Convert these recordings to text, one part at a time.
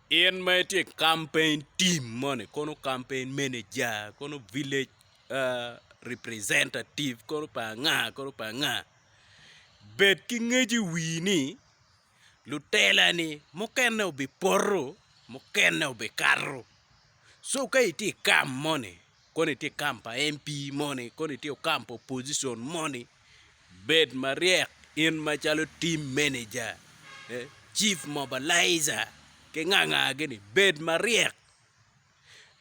In mighty campaign team money, kono campaign manager, kono village representative, kono pa nga. Bet ki ngeji wini, lutela ni, mokene ubi porro, mokene ubi carro. So ka iti kam money, kono iti kampa MP money, kono iti kampa opposition money, bet mariek in machalo team manager, chief mobilizer, ke nga gini, bet mariek.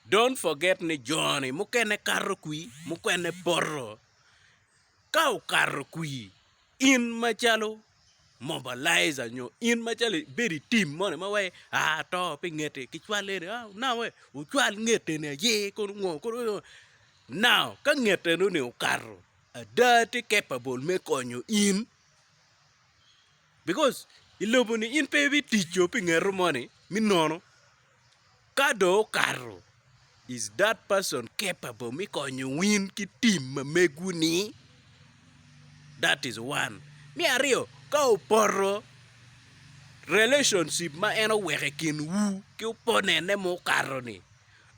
Don't forget ni Johnny, mukene carro kui, mukene porro. Kau carro kui, in machalo mobilizer nyo, in machalo beri team money, ma way, to pingete, kichwale ni, na way, uchwal ngete ni, ye, kono. Now, ka ngete no ni carro, a dirty capable me konyo in, because ilobo ni in pevi ticho pingero money, minono, kado carro. Is that person capable me konyo win ki team meguni? That is one. Mi ario, ka porro relationship ma eno weke kin wu ki uponene mo carro ni.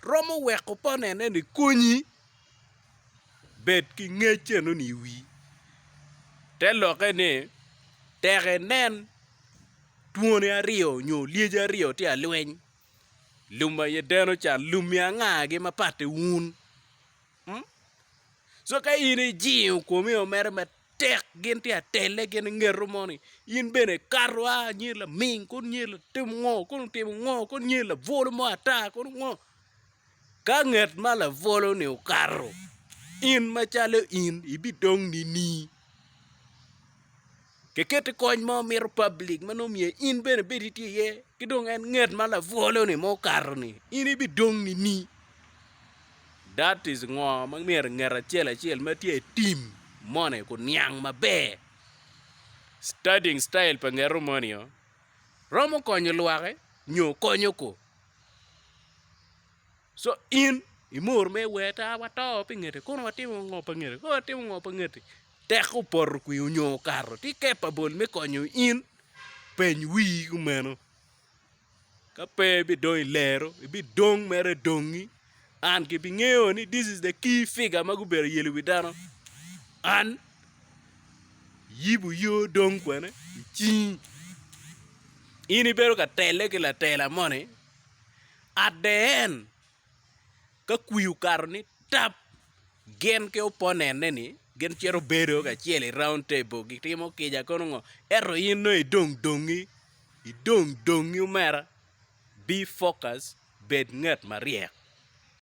Romo weko ponene ni kunyi bet ki ngeche no ni wi. Telo kene tere nen tuone ario nyo lieja ario ti alweny. Luma ye deno chan lumia ngagi mapate wun. So ka ini jiu kumi omere matek gin ti atele gin ngero moni. In bene karwa nyila ming kun nyila tim ngo kun nyila volo mo ata kun ngo. Ka nget mala volo ni ukaro. In machalo in ibi dong ni. Kekete kony mo mir public manomye in bene bediti ye. Kidong en nget mala volo ni mo karo ni. In ibi dong ni. That is ngo mang mir ngera chiel matie team money ko nyang mabe. Studying style pa ngero money yo. Romo konyo luake nyo konyo ko. So in imur me weta wato pingete kono watimo ngo pangere ko watimo ngo pangete. Teko por ku nyo karo ti capable me konyo in pen wi kumeno. Ka pe bi doing lero bi dong mere dongi. And keeping ni this is the key figure maguber yelu widano. And yibu yo dong kwene chi ini bero ka tele ke la tela money at the end ka kuyu karni tap gen ke opponent ni gen chero bero ka chieli round table gitimo kija kono ngo ero ino idong dongi umera be focus bed ngat mariek